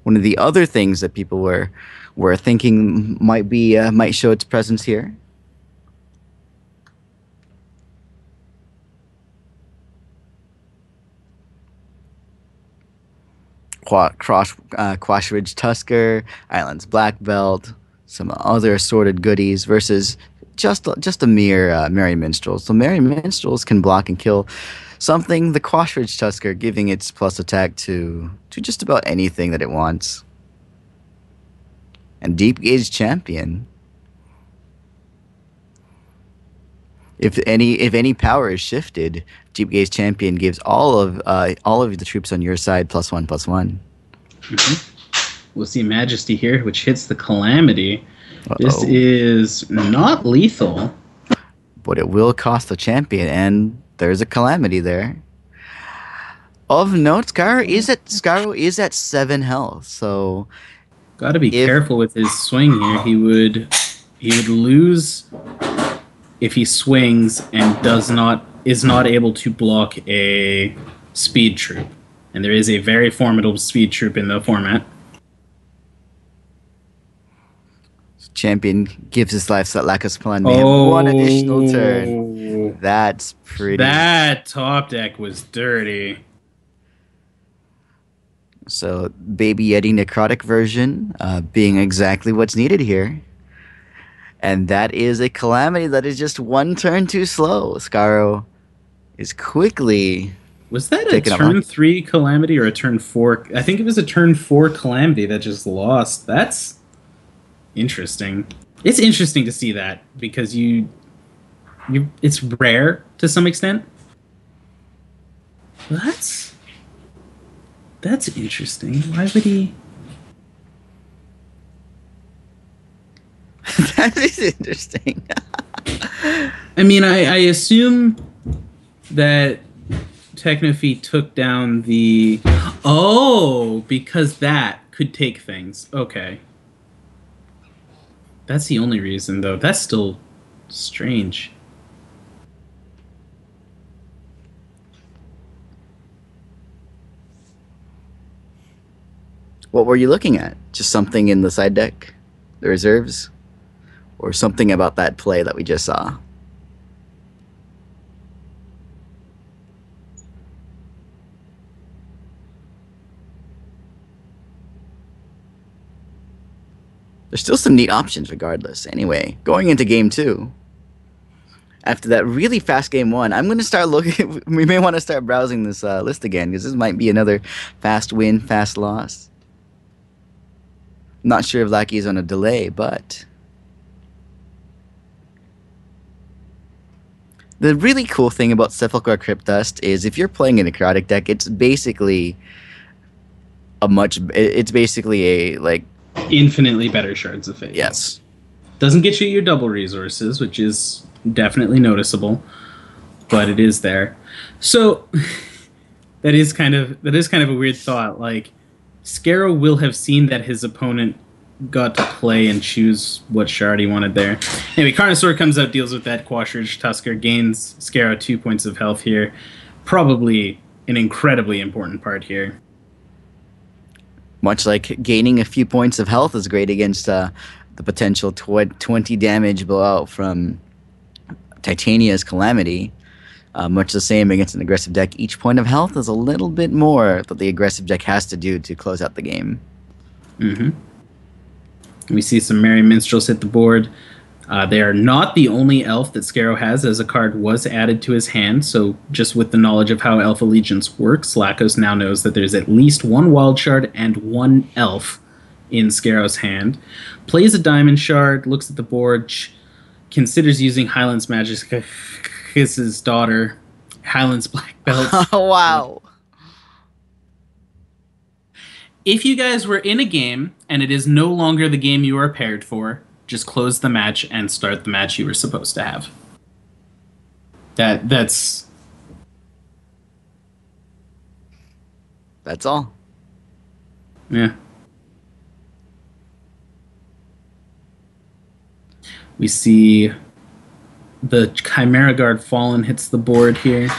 one of the other things that people were thinking might show its presence here. Quash Ridge Tusker, Islands Black Belt, some other assorted goodies versus just a mere Merry Minstrels. So Merry Minstrels can block and kill something. The Quash Ridge Tusker giving its plus attack to just about anything that it wants. And Deep Gauge Champion. If any power is shifted, Deep Gaze Champion gives all of the troops on your side +1/+1. We'll see Majesty here, which hits the Calamity. Uh-oh. This is not lethal, But it will cost the champion, and there's a Calamity there. Of note, Skaro is at 7 health, so got to be careful with his swing here. He would lose if he swings and is not able to block a speed troop. And there is a very formidable speed troop in the format. Champion gives his life so that LakosPolan may have one additional turn. That's pretty. That top deck was dirty. So Baby Yeti Necrotic version being exactly what's needed here. And that is a Calamity that is just one turn too slow. Skaro is quickly... Was that a turn 3 Calamity or a turn 4? I think it was a turn 4 Calamity that just lost. That's interesting. It's interesting to see that because it's rare to some extent. That's interesting. Why would he... That is interesting. I mean, I assume that Technophy took down the... Oh, because that could take things. Okay. That's the only reason, though. That's still strange. What were you looking at? Just something in the side deck? The reserves? Or something about that play that we just saw? There's still some neat options regardless. Anyway, going into game 2. After that really fast game 1, I'm going to start looking... We may want to start browsing this list again, because this might be another fast win, fast loss. Not sure if Lackey's on a delay, but... The really cool thing about Sepulchral Cryptdust is if you're playing a Necrotic deck, it's basically a, like... Infinitely better Shards of Fate. Yes. Doesn't get you your double resources, which is definitely noticeable, but it is there. So that is kind of a weird thought. Like, Skaro will have seen that his opponent got to play and choose what shard he wanted there. Anyway, Carnosaur comes out, deals with that. Quash Ridge Tusker gains Skaro 2 points of health here. Probably an incredibly important part here. Much like gaining a few points of health is great against the potential 20 damage blowout from Titania's Calamity. Much the same against an aggressive deck. Each point of health is a little bit more that the aggressive deck has to do to close out the game. Mm-hmm. We see some Merry Minstrels hit the board. They are not the only elf that Skaro has, as a card was added to his hand, so just with the knowledge of how Elf Allegiance works, Lakos now knows that there's at least one Wild Shard and one elf in Skaro's hand. Plays a Diamond Shard, looks at the board, considers using Highlands Magic's daughter, Highlands Black Belt. Wow. If you guys were in a game, and it is no longer the game you are paired for, just close the match and start the match you were supposed to have. That's all. Yeah. We see the Chimera Guard Fallen hits the board here.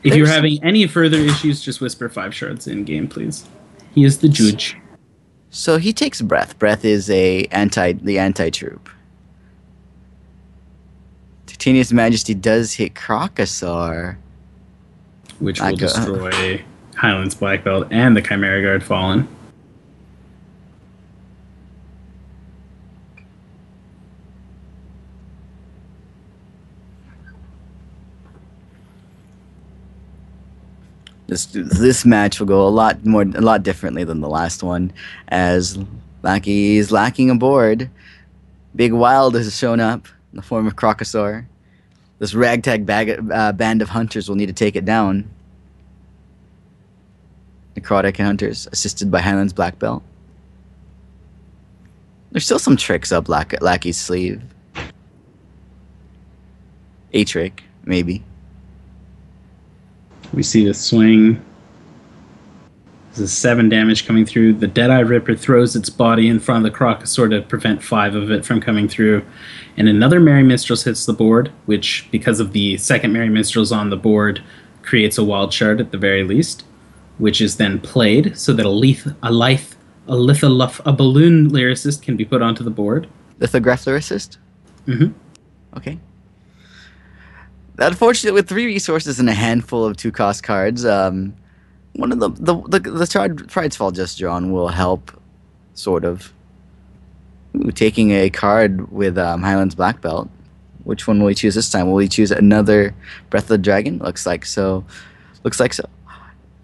If you're having any further issues, just whisper FiveShards in game, please. He is the judge. So he takes breath. Breath is the anti-troop. Titania's Majesty does hit Crocosaur. Which will destroy Highland's Black Belt and the Chimera Guard Fallen. This match will go a lot differently than the last one, as Lackey is lacking a board. Big Wild has shown up in the form of Crocosaur. This ragtag band of hunters will need to take it down. Necrotic Hunters, assisted by Highland's Black Belt. There's still some tricks up Lackey's sleeve. A trick, maybe. We see the swing. This is 7 damage coming through. The Deadeye Ripper throws its body in front of the Crocosaur to prevent 5 of it from coming through. And another Merry Minstrels hits the board, which, because of the second Merry Minstrels on the board, creates a wild shard at the very least, which is then played so that a balloon lyricist can be put onto the board. Lithograph lyricist? Mm-hmm. Okay. Unfortunately, with 3 resources and a handful of 2-cost cards, one of the Pride's Fall just drawn will help, sort of. Ooh, taking a card with Highland's Black Belt. Which one will he choose this time? Will he choose another Breath of the Dragon? Looks like so.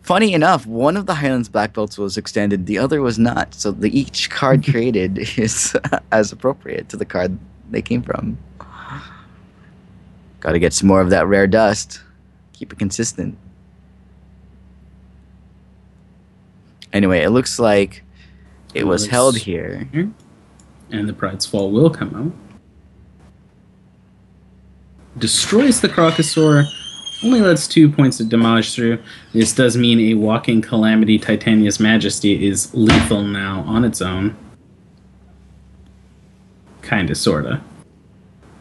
Funny enough, one of the Highland's Black Belts was extended, the other was not. So each card created is as appropriate to the card they came from. Got to get some more of that rare dust. Keep it consistent. Anyway, it looks like it was held here. And the Pride's Fall will come out. Destroys the Crocosaur. Only lets 2 points of damage through. This does mean a Walking Calamity Titania's Majesty is lethal now on its own. Kinda, sorta.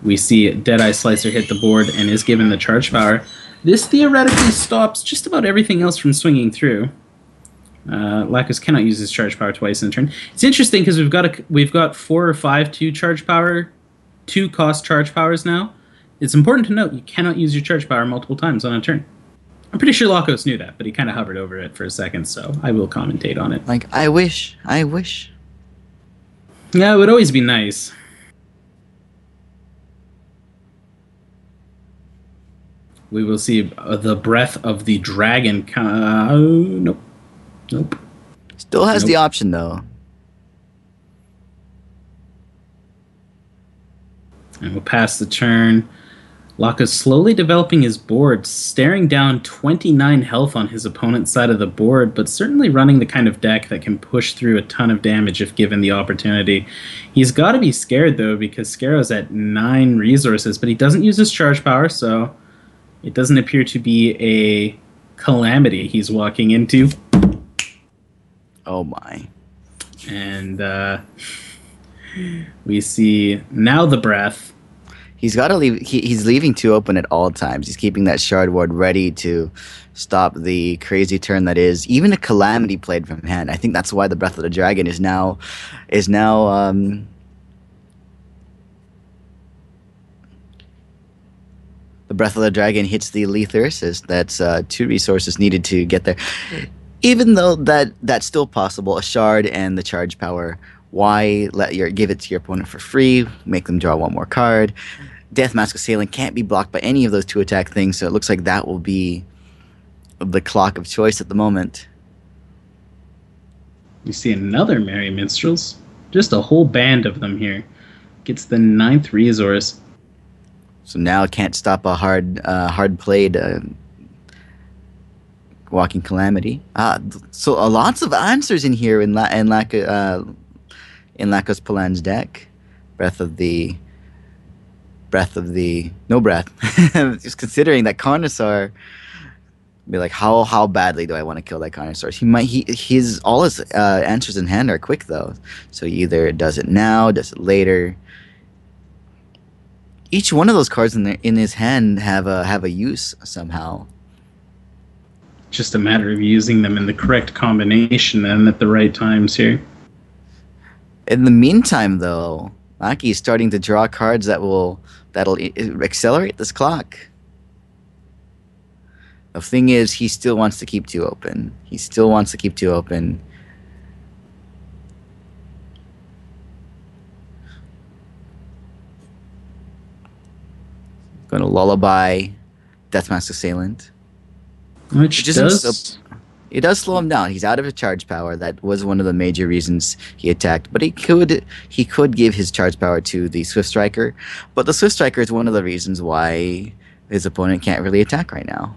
We see Deadeye Slicer hit the board and is given the charge power. This theoretically stops just about everything else from swinging through. Lakos cannot use his charge power twice in a turn. It's interesting because we've got 4 or 5 2-cost charge powers now. It's important to note you cannot use your charge power multiple times on a turn. I'm pretty sure Lakos knew that, but he kind of hovered over it for a second, so I will commentate on it. Like, I wish. Yeah, it would always be nice. We will see the Breath of the Dragon. Nope. Still has the option, though. And we'll pass the turn. Lakos slowly developing his board, staring down 29 health on his opponent's side of the board, but certainly running the kind of deck that can push through a ton of damage if given the opportunity. He's got to be scared, though, because Skaro's at 9 resources, but he doesn't use his charge power, so it doesn't appear to be a calamity he's walking into. Oh, my. And we see now the Breath. He's got to leave. He's leaving 2 open at all times. He's keeping that shard ward ready to stop the crazy turn that is even a calamity played from hand. I think that's why the Breath of the Dragon is now the Breath of the Dragon hits the Letharist. That's 2 resources needed to get there. Even though that's still possible, a shard and the charge power. Why give it to your opponent for free? Make them draw 1 more card. Death Mask Assailant can't be blocked by any of those 2 attack things, so it looks like that will be the clock of choice at the moment. You see another Merry Minstrels. Just a whole band of them here. Gets the 9th resource. So now it can't stop a hard played Walking Calamity. So lots of answers in here in LakosPolan's deck. No breath. Just considering that Carnosaur, be like, how badly do I want to kill that Carnosaur? All his answers in hand are quick though. So he either does it now, does it later. Each one of those cards in his hand have a use somehow. just a matter of using them in the correct combination and at the right times here. In the meantime, though, Maki is starting to draw cards that'll accelerate this clock. The thing is, he still wants to keep 2 open. He still wants to keep 2 open. Going to Lullaby, Deathmask Assailant. Which does... It does slow him down. He's out of his charge power. That was one of the major reasons he attacked. But he could give his charge power to the Swift Striker. But the Swift Striker is one of the reasons why his opponent can't really attack right now.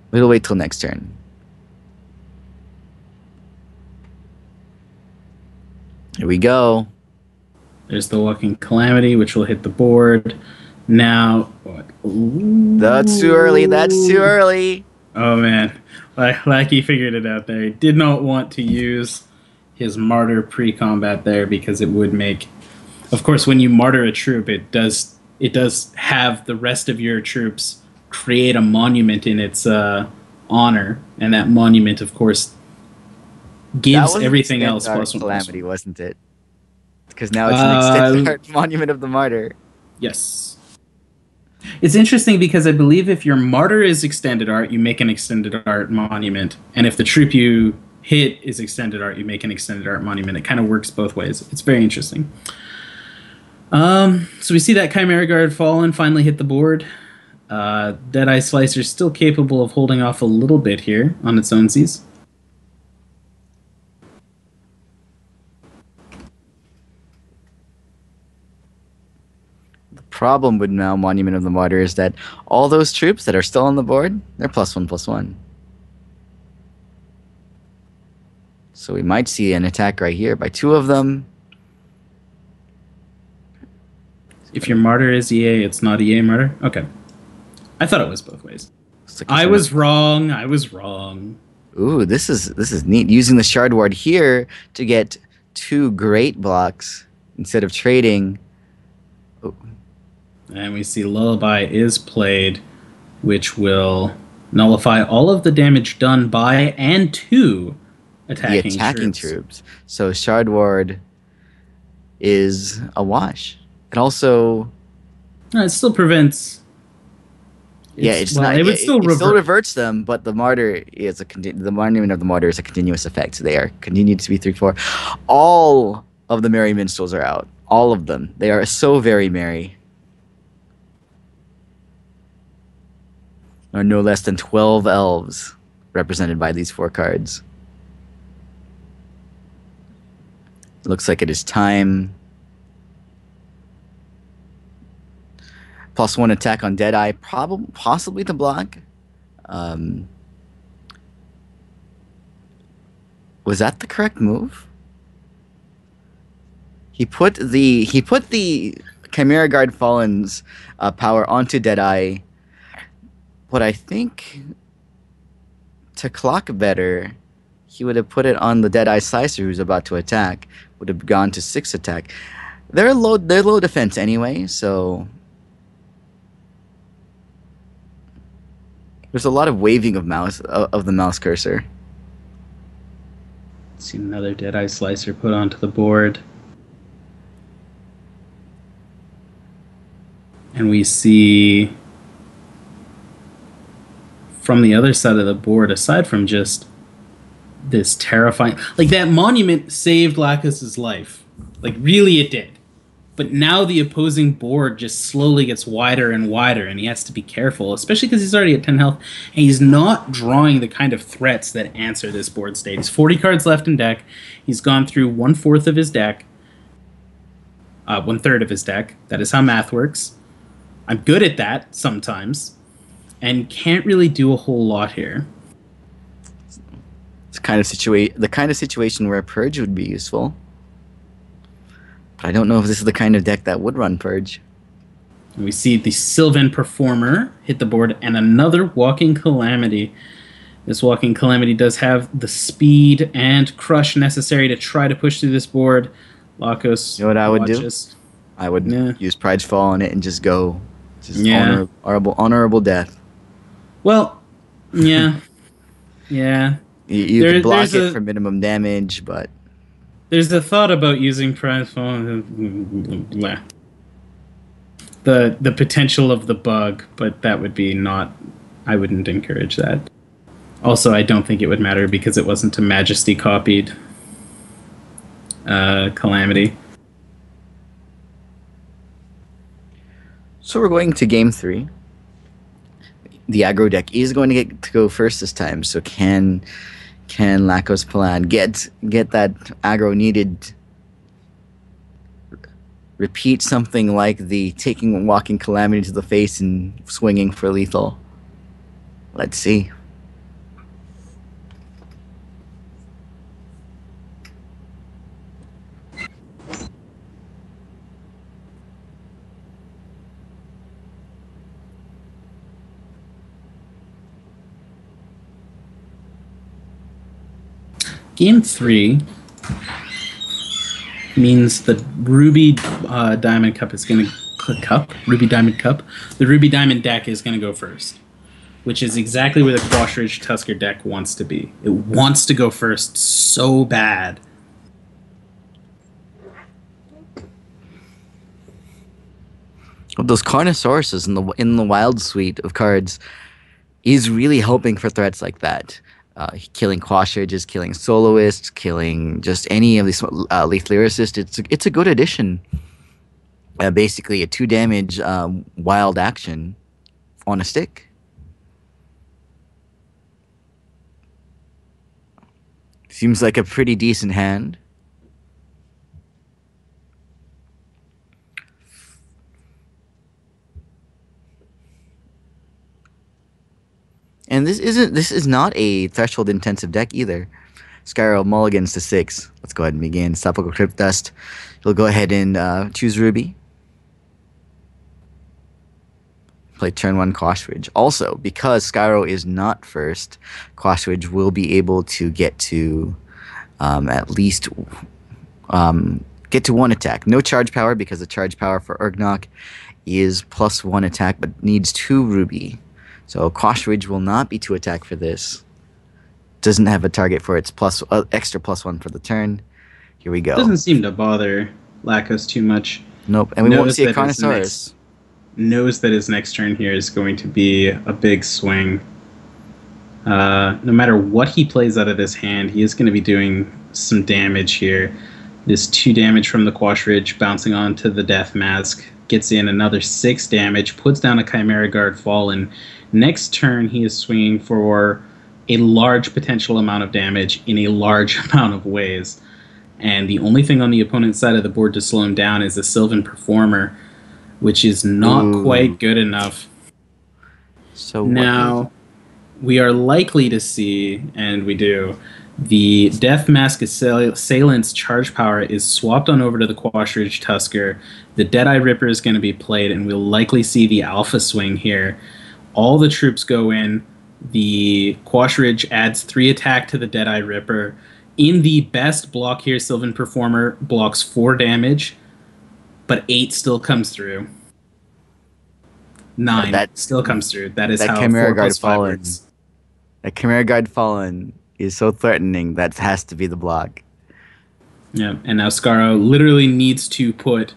We'll wait till next turn. Here we go. There's the Walking Calamity, which will hit the board. Now, what? Ooh. That's too early. That's too early. Oh, man. Like he figured it out there. He did not want to use his Martyr pre-combat there because it would make... Of course, when you Martyr a troop, it does have the rest of your troops create a monument in its honor. And that monument, of course, gives everything else plus 1/+1. Calamity, wasn't it? Because now it's an extended art monument of the Martyr. Yes. It's interesting because I believe if your Martyr is extended art, you make an extended art monument. And if the troop you hit is extended art, you make an extended art monument. It kind of works both ways. It's very interesting. So we see that Chimera Guard Fallen finally hit the board. Deadeye Slicer is still capable of holding off a little bit here on its ownsies. Problem with now Monument of the Martyr is that all those troops that are still on the board, they're +1/+1. So we might see an attack right here by 2 of them. If your Martyr is EA, it's not EA Martyr? Okay. I thought it was both ways. I was wrong. I was wrong. Ooh, this is neat. Using the Shard Ward here to get 2 great blocks instead of trading. Ooh. And we see Lullaby is played, which will nullify all of the damage done by and to attacking troops. So Shard Ward is a wash. It also... No, it still prevents... It still reverts them, but the Martyr is the Monument of the Martyr is a continuous effect. So they are continued to be 3/4. All of the Merry Minstrels are out. All of them. They are so very merry. There are no less than 12 elves represented by these 4 cards. It looks like it is time. +1 attack on Deadeye, possibly to block. Was that the correct move? He put the Chimera Guard Fallen's power onto Deadeye. But I think to clock better, he would have put it on the Deadeye Slicer who's about to attack. Would have gone to 6 attack. They're low defense anyway, so there's a lot of waving of the mouse cursor. See another Deadeye Slicer put onto the board. And we see from the other side of the board, aside from just this terrifying... Like, that monument saved Lakos's life. Like, really it did. But now the opposing board just slowly gets wider and wider, and he has to be careful, especially because he's already at 10 health, and he's not drawing the kind of threats that answer this board state. He's 40 cards left in deck. He's gone through 1/4 of his deck. 1/3 of his deck. That is how math works. I'm good at that sometimes, and can't really do a whole lot here. It's the kind of situation where a Purge would be useful. But I don't know if this is the kind of deck that would run Purge. And we see the Sylvan Performer hit the board, and another Walking Calamity. This Walking Calamity does have the speed and crush necessary to try to push through this board. Lakos, you know what I would do? I would use Pride's Fall on it and just go. Just honorable death. Well, Yeah, yeah. You can There's block it a for minimum damage, but thought about using prize the potential of the bug, but that would be not. I wouldn't encourage that. Also, I don't think it would matter because it wasn't a Majesty copied Calamity. so we're going to game three. The aggro deck is going to get to go first this time. So can LakosPolan get that aggro needed? Repeat something like the taking walking calamity to the face and swinging for lethal. Let's see. Game 3 means the Ruby Diamond Cup is going to Ruby Diamond Cup. The Ruby Diamond deck is going to go first, which is exactly where the Quash Ridge Tusker deck wants to be. It wants to go first so bad. Those Carnosauruses in the wild suite of cards is really helping for threats like that. Killing Quash Ridges, killing Soloists, killing just any of these Lethal Lyricist. It's a good addition. Basically, a 2 damage wild action on a stick. Seems like a pretty decent hand. And this is not a threshold intensive deck either. Skaro mulligans to 6. Let's go ahead and begin. Sepulchral Crypt Dust. You'll go ahead and choose Ruby. Play turn 1 Quash Ridge. Also, because Skaro is not first, Quash Ridge will be able to get to at least get to 1 attack. No charge power because the charge power for Urgnok is +1 attack, but needs 2 Ruby. So Quash Ridge will not be 2 attack for this. Doesn't have a target for its extra +1 for the turn. Here we go. Doesn't seem to bother Lakos too much. Nope, and we won't see a Carnosaurus. Knows that his next turn here is going to be a big swing. No matter what he plays out of this hand, he is going to be doing some damage here. This 2 damage from the Quash Ridge bouncing onto the Death Mask. Gets in another 6 damage, puts down a Chimera Guard Fallen. Next turn, he is swinging for a large potential amount of damage in a large amount of ways. And the only thing on the opponent's side of the board to slow him down is a Sylvan Performer, which is not quite good enough. So now, we are likely to see, and we do, the Death Mask Assailant's charge power is swapped on over to the Quash Ridge Tusker. The Deadeye Ripper is going to be played, and we'll likely see the Alpha Swing here. All the troops go in. The Quash Ridge adds 3 attack to the Deadeye Ripper. In the best block here, Sylvan Performer blocks 4 damage, but 8 still comes through. 9 still comes through. That is how Chimera 4 + 5 works. That Chimera Guard Fallen is so threatening that has to be the block. Yeah, and now Skaro literally needs to put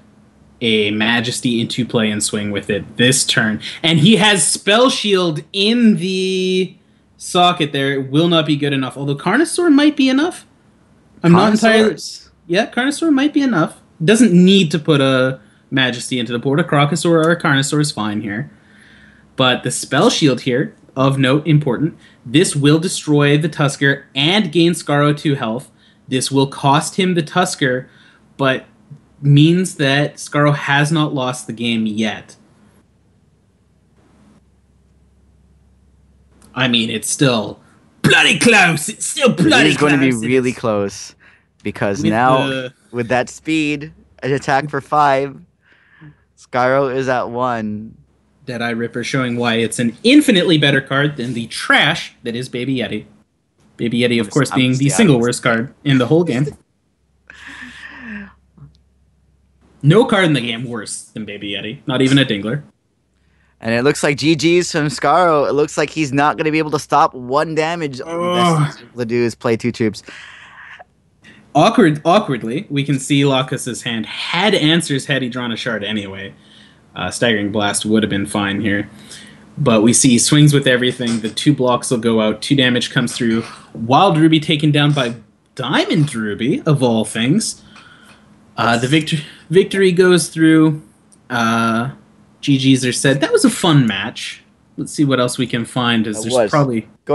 a Majesty into play and swing with it this turn. And he has Spell Shield in the socket there. It will not be good enough, although Carnosaur might be enough. I'm not entirely... Yeah, Carnosaur might be enough. Doesn't need to put a Majesty into the board. A Crocosaur or a Carnosaur is fine here. But the Spell Shield here, of note, important. This will destroy the Tusker and gain Skaro 2 health. This will cost him the Tusker, but means that Skaro has not lost the game yet. I mean, it's still bloody close. It's still bloody close. It's going to be really close because now with that speed, an attack for 5, Skaro is at 1. Deadeye Ripper showing why it's an infinitely better card than the trash that is Baby Yeti. Baby Yeti, of course, being the single worst card in the whole game. No card in the game worse than Baby Yeti. Not even a Dingler. And it looks like GG's from Skaro. It looks like he's not going to be able to stop one damage. The best he's able to do is play 2 troops. Awkwardly, we can see Lakos's hand had answers had he drawn a shard anyway. Staggering Blast would have been fine here. But we see he swings with everything. The 2 blocks will go out. 2 damage comes through. Wild Ruby taken down by Diamond Ruby, of all things. The victory goes through. GGs are said. That was a fun match. Let's see what else we can find. As there's probably... Go ahead.